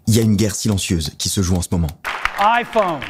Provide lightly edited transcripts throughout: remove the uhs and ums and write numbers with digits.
Il y a une guerre silencieuse qui se joue en ce moment. iPhone.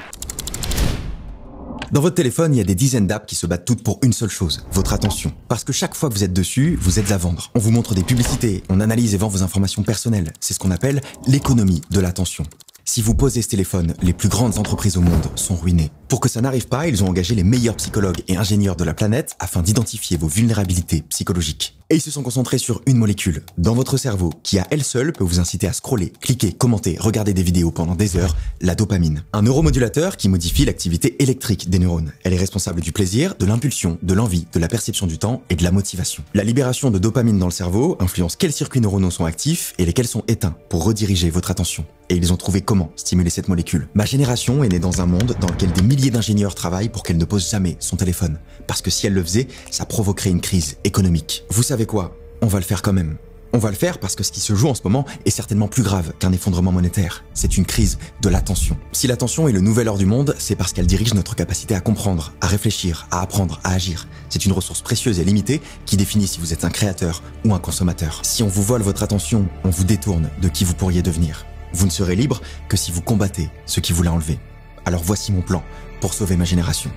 Dans votre téléphone, il y a des dizaines d'apps qui se battent toutes pour une seule chose, votre attention. Parce que chaque fois que vous êtes dessus, vous êtes à vendre. On vous montre des publicités, on analyse et vend vos informations personnelles. C'est ce qu'on appelle l'économie de l'attention. Si vous posez ce téléphone, les plus grandes entreprises au monde sont ruinées. Pour que ça n'arrive pas, ils ont engagé les meilleurs psychologues et ingénieurs de la planète afin d'identifier vos vulnérabilités psychologiques. Et ils se sont concentrés sur une molécule, dans votre cerveau, qui à elle seule peut vous inciter à scroller, cliquer, commenter, regarder des vidéos pendant des heures, la dopamine. Un neuromodulateur qui modifie l'activité électrique des neurones. Elle est responsable du plaisir, de l'impulsion, de l'envie, de la perception du temps et de la motivation. La libération de dopamine dans le cerveau influence quels circuits neuronaux sont actifs et lesquels sont éteints pour rediriger votre attention. Et ils ont trouvé comment stimuler cette molécule. Ma génération est née dans un monde dans lequel des milliers d'ingénieurs travaillent pour qu'elle ne pose jamais son téléphone. Parce que si elle le faisait, ça provoquerait une crise économique. Vous savez quoi? On va le faire quand même. On va le faire parce que ce qui se joue en ce moment est certainement plus grave qu'un effondrement monétaire. C'est une crise de l'attention. Si l'attention est le nouvel or du monde, c'est parce qu'elle dirige notre capacité à comprendre, à réfléchir, à apprendre, à agir. C'est une ressource précieuse et limitée qui définit si vous êtes un créateur ou un consommateur. Si on vous vole votre attention, on vous détourne de qui vous pourriez devenir. Vous ne serez libre que si vous combattez ce qui vous l'a enlevé. Alors voici mon plan pour sauver ma génération.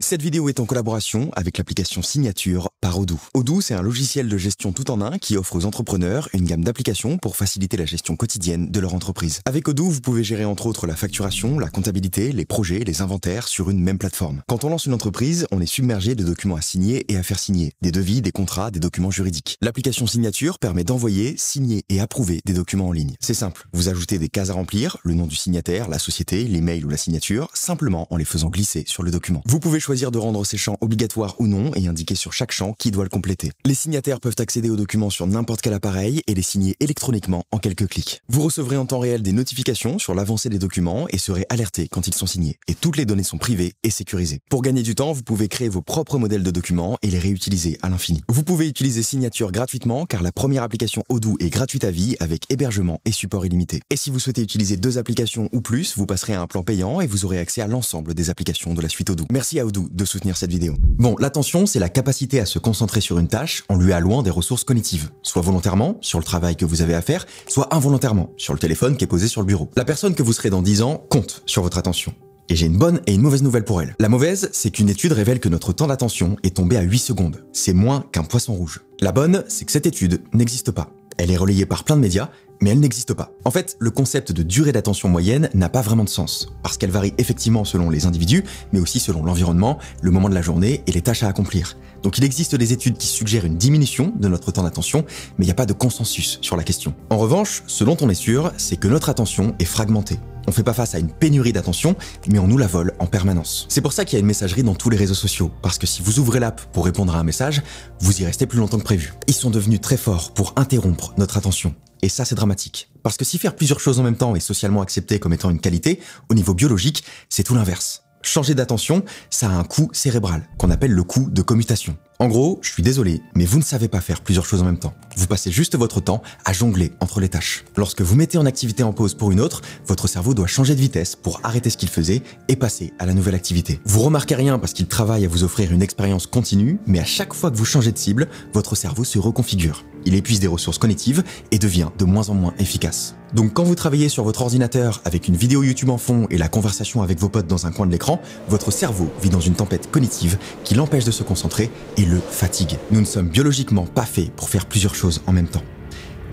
Cette vidéo est en collaboration avec l'application Signature par Odoo. Odoo, c'est un logiciel de gestion tout en un qui offre aux entrepreneurs une gamme d'applications pour faciliter la gestion quotidienne de leur entreprise. Avec Odoo, vous pouvez gérer entre autres la facturation, la comptabilité, les projets, les inventaires sur une même plateforme. Quand on lance une entreprise, on est submergé de documents à signer et à faire signer, des devis, des contrats, des documents juridiques. L'application Signature permet d'envoyer, signer et approuver des documents en ligne. C'est simple, vous ajoutez des cases à remplir, le nom du signataire, la société, l'email ou la signature, simplement en les faisant glisser sur le document. Vous pouvez choisir de rendre ces champs obligatoires ou non et indiquer sur chaque champ qui doit le compléter. Les signataires peuvent accéder aux documents sur n'importe quel appareil et les signer électroniquement en quelques clics. Vous recevrez en temps réel des notifications sur l'avancée des documents et serez alerté quand ils sont signés. Et toutes les données sont privées et sécurisées. Pour gagner du temps, vous pouvez créer vos propres modèles de documents et les réutiliser à l'infini. Vous pouvez utiliser Signature gratuitement car la première application Odoo est gratuite à vie avec hébergement et support illimité. Et si vous souhaitez utiliser 2 applications ou plus, vous passerez à un plan payant et vous aurez accès à l'ensemble des applications de la suite Odoo. Merci à Odoo de soutenir cette vidéo. Bon, l'attention, c'est la capacité à se concentrer sur une tâche en lui allouant des ressources cognitives, soit volontairement, sur le travail que vous avez à faire, soit involontairement, sur le téléphone qui est posé sur le bureau. La personne que vous serez dans 10 ans compte sur votre attention. Et j'ai une bonne et une mauvaise nouvelle pour elle. La mauvaise, c'est qu'une étude révèle que notre temps d'attention est tombé à 8 secondes. C'est moins qu'un poisson rouge. La bonne, c'est que cette étude n'existe pas. Elle est relayée par plein de médias, mais elle n'existe pas. En fait, le concept de durée d'attention moyenne n'a pas vraiment de sens, parce qu'elle varie effectivement selon les individus, mais aussi selon l'environnement, le moment de la journée et les tâches à accomplir. Donc il existe des études qui suggèrent une diminution de notre temps d'attention, mais il n'y a pas de consensus sur la question. En revanche, ce dont on est sûr, c'est que notre attention est fragmentée. On fait pas face à une pénurie d'attention, mais on nous la vole en permanence. C'est pour ça qu'il y a une messagerie dans tous les réseaux sociaux, parce que si vous ouvrez l'app pour répondre à un message, vous y restez plus longtemps que prévu. Ils sont devenus très forts pour interrompre notre attention. Et ça, c'est dramatique. Parce que si faire plusieurs choses en même temps est socialement accepté comme étant une qualité, au niveau biologique, c'est tout l'inverse. Changer d'attention, ça a un coût cérébral, qu'on appelle le coût de commutation. En gros, je suis désolé, mais vous ne savez pas faire plusieurs choses en même temps. Vous passez juste votre temps à jongler entre les tâches. Lorsque vous mettez une activité en pause pour une autre, votre cerveau doit changer de vitesse pour arrêter ce qu'il faisait et passer à la nouvelle activité. Vous remarquez rien parce qu'il travaille à vous offrir une expérience continue, mais à chaque fois que vous changez de cible, votre cerveau se reconfigure. Il épuise des ressources cognitives et devient de moins en moins efficace. Donc quand vous travaillez sur votre ordinateur avec une vidéo YouTube en fond et la conversation avec vos potes dans un coin de l'écran, votre cerveau vit dans une tempête cognitive qui l'empêche de se concentrer et le fatigue. Nous ne sommes biologiquement pas faits pour faire plusieurs choses en même temps.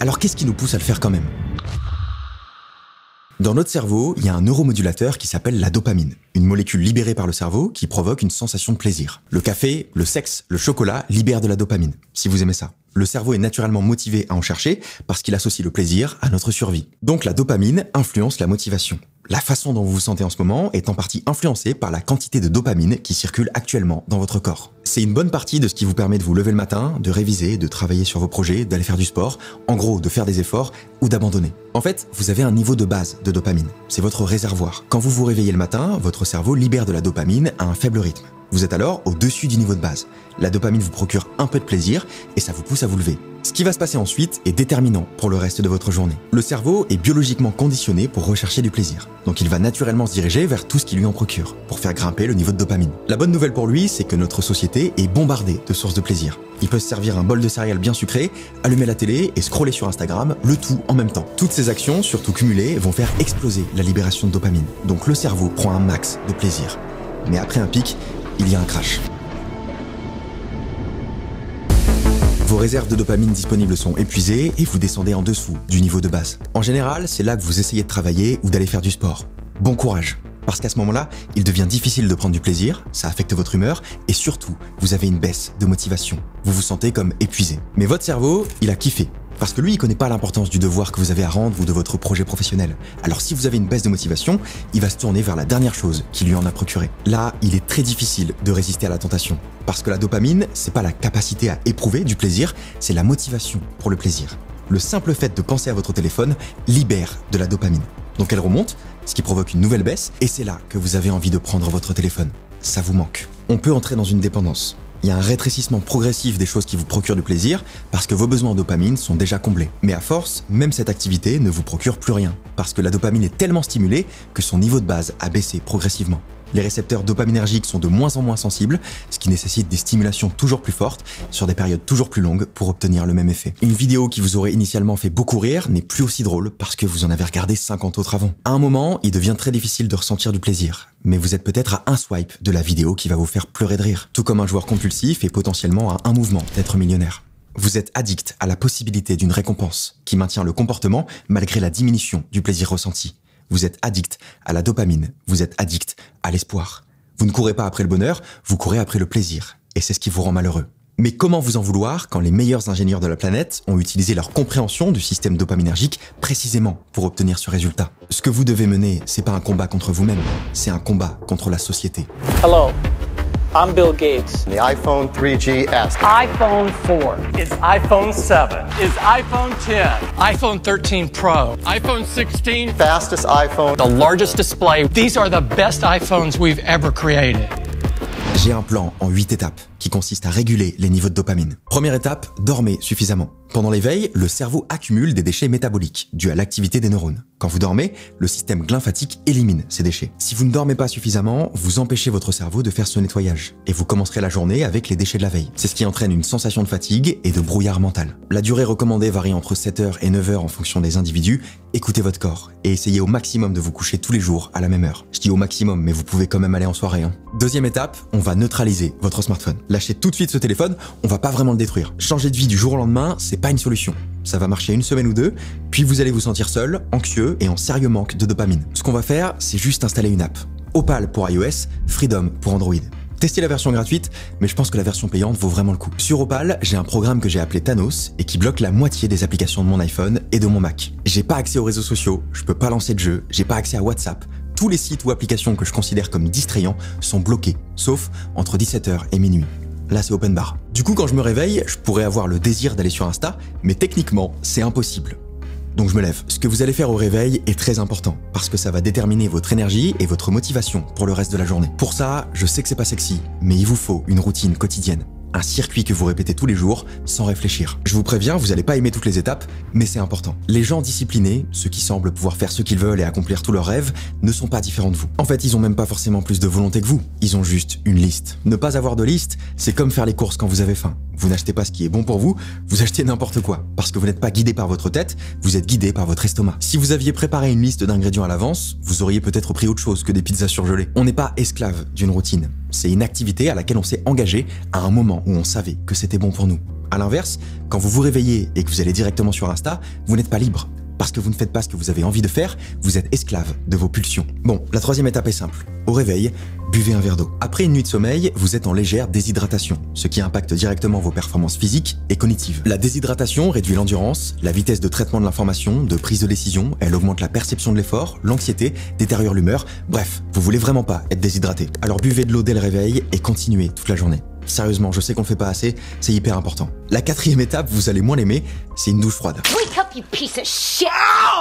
Alors qu'est-ce qui nous pousse à le faire quand même ? Dans notre cerveau, il y a un neuromodulateur qui s'appelle la dopamine, une molécule libérée par le cerveau qui provoque une sensation de plaisir. Le café, le sexe, le chocolat libèrent de la dopamine, si vous aimez ça. Le cerveau est naturellement motivé à en chercher parce qu'il associe le plaisir à notre survie. Donc la dopamine influence la motivation. La façon dont vous vous sentez en ce moment est en partie influencée par la quantité de dopamine qui circule actuellement dans votre corps. C'est une bonne partie de ce qui vous permet de vous lever le matin, de réviser, de travailler sur vos projets, d'aller faire du sport, en gros de faire des efforts ou d'abandonner. En fait, vous avez un niveau de base de dopamine. C'est votre réservoir. Quand vous vous réveillez le matin, votre cerveau libère de la dopamine à un faible rythme. Vous êtes alors au-dessus du niveau de base. La dopamine vous procure un peu de plaisir et ça vous pousse à vous lever. Ce qui va se passer ensuite est déterminant pour le reste de votre journée. Le cerveau est biologiquement conditionné pour rechercher du plaisir. Donc il va naturellement se diriger vers tout ce qui lui en procure, pour faire grimper le niveau de dopamine. La bonne nouvelle pour lui, c'est que notre société est bombardée de sources de plaisir. Il peut se servir un bol de céréales bien sucré, allumer la télé et scroller sur Instagram, le tout en même temps. Toutes ces actions, surtout cumulées, vont faire exploser la libération de dopamine. Donc le cerveau prend un max de plaisir. Mais après un pic, il y a un crash. Vos réserves de dopamine disponibles sont épuisées et vous descendez en dessous du niveau de base. En général, c'est là que vous essayez de travailler ou d'aller faire du sport. Bon courage, parce qu'à ce moment-là, il devient difficile de prendre du plaisir, ça affecte votre humeur et surtout, vous avez une baisse de motivation. Vous vous sentez comme épuisé. Mais votre cerveau, il a kiffé. Parce que lui, il connaît pas l'importance du devoir que vous avez à rendre ou de votre projet professionnel. Alors si vous avez une baisse de motivation, il va se tourner vers la dernière chose qui lui en a procuré. Là, il est très difficile de résister à la tentation. Parce que la dopamine, c'est pas la capacité à éprouver du plaisir, c'est la motivation pour le plaisir. Le simple fait de penser à votre téléphone libère de la dopamine. Donc elle remonte, ce qui provoque une nouvelle baisse, et c'est là que vous avez envie de prendre votre téléphone. Ça vous manque. On peut entrer dans une dépendance. Il y a un rétrécissement progressif des choses qui vous procurent du plaisir parce que vos besoins en dopamine sont déjà comblés. Mais à force, même cette activité ne vous procure plus rien parce que la dopamine est tellement stimulée que son niveau de base a baissé progressivement. Les récepteurs dopaminergiques sont de moins en moins sensibles, ce qui nécessite des stimulations toujours plus fortes sur des périodes toujours plus longues pour obtenir le même effet. Une vidéo qui vous aurait initialement fait beaucoup rire n'est plus aussi drôle parce que vous en avez regardé 50 autres avant. À un moment, il devient très difficile de ressentir du plaisir, mais vous êtes peut-être à un swipe de la vidéo qui va vous faire pleurer de rire, tout comme un joueur compulsif et potentiellement à un mouvement d'être millionnaire. Vous êtes addict à la possibilité d'une récompense qui maintient le comportement malgré la diminution du plaisir ressenti. Vous êtes addict à la dopamine, vous êtes addict à l'espoir. Vous ne courez pas après le bonheur, vous courez après le plaisir. Et c'est ce qui vous rend malheureux. Mais comment vous en vouloir quand les meilleurs ingénieurs de la planète ont utilisé leur compréhension du système dopaminergique précisément pour obtenir ce résultat? Ce que vous devez mener, c'est pas un combat contre vous-même, c'est un combat contre la société. Hello. I'm Bill Gates. The iPhone 3GS. iPhone 4. Is iPhone 7. Is iPhone 10. iPhone 13 Pro. iPhone 16. Fastest iPhone. The largest display. These are the best iPhones we've ever created. J'ai un plan en 8 étapes qui consiste à réguler les niveaux de dopamine. Première étape, dormez suffisamment. Pendant l'éveil, le cerveau accumule des déchets métaboliques dus à l'activité des neurones. Quand vous dormez, le système lymphatique élimine ces déchets. Si vous ne dormez pas suffisamment, vous empêchez votre cerveau de faire ce nettoyage et vous commencerez la journée avec les déchets de la veille. C'est ce qui entraîne une sensation de fatigue et de brouillard mental. La durée recommandée varie entre 7h et 9h en fonction des individus. Écoutez votre corps et essayez au maximum de vous coucher tous les jours à la même heure. Je dis au maximum, mais vous pouvez quand même aller en soirée. Deuxième étape, on va neutraliser votre smartphone. Lâchez tout de suite ce téléphone, on va pas vraiment le détruire. Changer de vie du jour au lendemain, c'est pas une solution. Ça va marcher une semaine ou deux, puis vous allez vous sentir seul, anxieux et en sérieux manque de dopamine. Ce qu'on va faire, c'est juste installer une app. Opal pour iOS, Freedom pour Android. Testez la version gratuite, mais je pense que la version payante vaut vraiment le coup. Sur Opal, j'ai un programme que j'ai appelé Thanos et qui bloque la moitié des applications de mon iPhone et de mon Mac. J'ai pas accès aux réseaux sociaux, je peux pas lancer de jeux, j'ai pas accès à WhatsApp. Tous les sites ou applications que je considère comme distrayants sont bloqués, sauf entre 17h et minuit. Là, c'est open bar. Du coup, quand je me réveille, je pourrais avoir le désir d'aller sur Insta, mais techniquement, c'est impossible. Donc je me lève. Ce que vous allez faire au réveil est très important, parce que ça va déterminer votre énergie et votre motivation pour le reste de la journée. Pour ça, je sais que c'est pas sexy, mais il vous faut une routine quotidienne. Un circuit que vous répétez tous les jours, sans réfléchir. Je vous préviens, vous n'allez pas aimer toutes les étapes, mais c'est important. Les gens disciplinés, ceux qui semblent pouvoir faire ce qu'ils veulent et accomplir tous leurs rêves, ne sont pas différents de vous. En fait, ils ont même pas forcément plus de volonté que vous. Ils ont juste une liste. Ne pas avoir de liste, c'est comme faire les courses quand vous avez faim. Vous n'achetez pas ce qui est bon pour vous, vous achetez n'importe quoi. Parce que vous n'êtes pas guidé par votre tête, vous êtes guidé par votre estomac. Si vous aviez préparé une liste d'ingrédients à l'avance, vous auriez peut-être pris autre chose que des pizzas surgelées. On n'est pas esclave d'une routine. C'est une activité à laquelle on s'est engagé à un moment où on savait que c'était bon pour nous. À l'inverse, quand vous vous réveillez et que vous allez directement sur Insta, vous n'êtes pas libre. Parce que vous ne faites pas ce que vous avez envie de faire, vous êtes esclave de vos pulsions. Bon, la troisième étape est simple. Au réveil, buvez un verre d'eau. Après une nuit de sommeil, vous êtes en légère déshydratation, ce qui impacte directement vos performances physiques et cognitives. La déshydratation réduit l'endurance, la vitesse de traitement de l'information, de prise de décision, elle augmente la perception de l'effort, l'anxiété, détériore l'humeur, bref, vous voulez vraiment pas être déshydraté. Alors buvez de l'eau dès le réveil et continuez toute la journée. Sérieusement, je sais qu'on le fait pas assez, c'est hyper important. La quatrième étape, vous allez moins l'aimer, c'est une douche froide. Wake up, you piece of shit!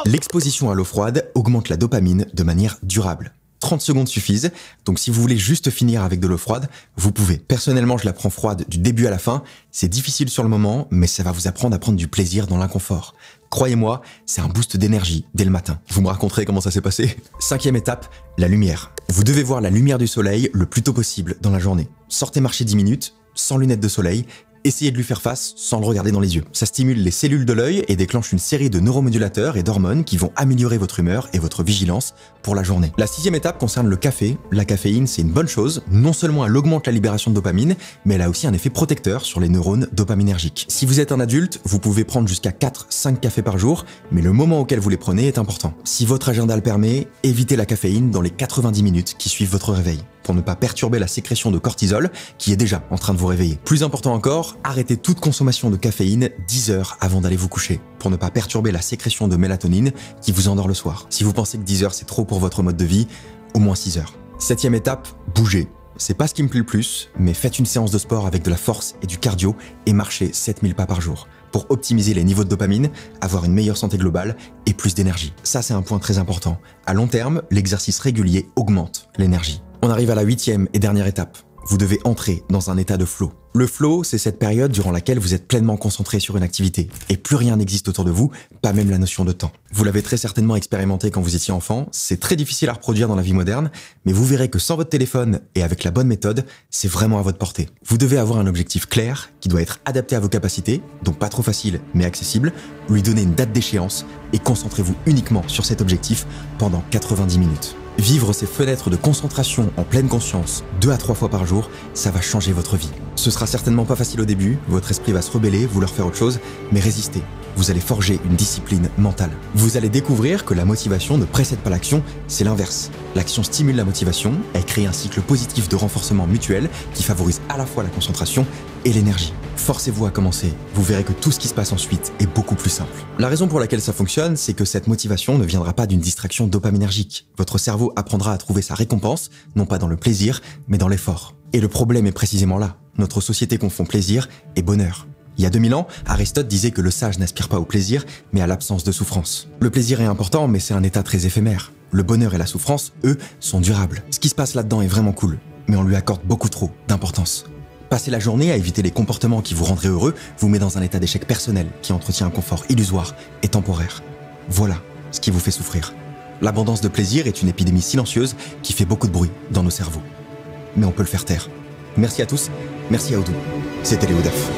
L'exposition à l'eau froide augmente la dopamine de manière durable. 30 secondes suffisent, donc si vous voulez juste finir avec de l'eau froide, vous pouvez. Personnellement, je la prends froide du début à la fin. C'est difficile sur le moment, mais ça va vous apprendre à prendre du plaisir dans l'inconfort. Croyez-moi, c'est un boost d'énergie dès le matin. Vous me raconterez comment ça s'est passé. 5e étape, la lumière. Vous devez voir la lumière du soleil le plus tôt possible dans la journée. Sortez marcher 10 minutes, sans lunettes de soleil. Essayez de lui faire face sans le regarder dans les yeux. Ça stimule les cellules de l'œil et déclenche une série de neuromodulateurs et d'hormones qui vont améliorer votre humeur et votre vigilance pour la journée. La 6e étape concerne le café. La caféine, c'est une bonne chose. Non seulement elle augmente la libération de dopamine, mais elle a aussi un effet protecteur sur les neurones dopaminergiques. Si vous êtes un adulte, vous pouvez prendre jusqu'à 4-5 cafés par jour, mais le moment auquel vous les prenez est important. Si votre agenda le permet, évitez la caféine dans les 90 minutes qui suivent votre réveil, pour ne pas perturber la sécrétion de cortisol qui est déjà en train de vous réveiller. Plus important encore, arrêtez toute consommation de caféine 10 heures avant d'aller vous coucher, pour ne pas perturber la sécrétion de mélatonine qui vous endort le soir. Si vous pensez que 10 heures c'est trop pour votre mode de vie, au moins 6 heures. 7e étape, bougez. C'est pas ce qui me plaît le plus, mais faites une séance de sport avec de la force et du cardio et marchez 7000 pas par jour pour optimiser les niveaux de dopamine, avoir une meilleure santé globale et plus d'énergie. Ça, c'est un point très important. À long terme, l'exercice régulier augmente l'énergie. On arrive à la 8e et dernière étape. Vous devez entrer dans un état de flow. Le flow, c'est cette période durant laquelle vous êtes pleinement concentré sur une activité et plus rien n'existe autour de vous, pas même la notion de temps. Vous l'avez très certainement expérimenté quand vous étiez enfant, c'est très difficile à reproduire dans la vie moderne, mais vous verrez que sans votre téléphone et avec la bonne méthode, c'est vraiment à votre portée. Vous devez avoir un objectif clair qui doit être adapté à vos capacités, donc pas trop facile mais accessible, lui donner une date d'échéance et concentrez-vous uniquement sur cet objectif pendant 90 minutes. Vivre ces fenêtres de concentration en pleine conscience 2 à 3 fois par jour, ça va changer votre vie. Ce sera certainement pas facile au début, votre esprit va se rebeller, vouloir faire autre chose, mais résistez. Vous allez forger une discipline mentale. Vous allez découvrir que la motivation ne précède pas l'action, c'est l'inverse. L'action stimule la motivation, elle crée un cycle positif de renforcement mutuel qui favorise à la fois la concentration et l'énergie. Forcez-vous à commencer, vous verrez que tout ce qui se passe ensuite est beaucoup plus simple. La raison pour laquelle ça fonctionne, c'est que cette motivation ne viendra pas d'une distraction dopaminergique. Votre cerveau apprendra à trouver sa récompense, non pas dans le plaisir, mais dans l'effort. Et le problème est précisément là. Notre société confond plaisir et bonheur. Il y a 2000 ans, Aristote disait que le sage n'aspire pas au plaisir, mais à l'absence de souffrance. Le plaisir est important, mais c'est un état très éphémère. Le bonheur et la souffrance, eux, sont durables. Ce qui se passe là-dedans est vraiment cool, mais on lui accorde beaucoup trop d'importance. Passer la journée à éviter les comportements qui vous rendraient heureux vous met dans un état d'échec personnel qui entretient un confort illusoire et temporaire. Voilà ce qui vous fait souffrir. L'abondance de plaisir est une épidémie silencieuse qui fait beaucoup de bruit dans nos cerveaux. Mais on peut le faire taire. Merci à tous, merci à Odoo. C'était Léo Duff.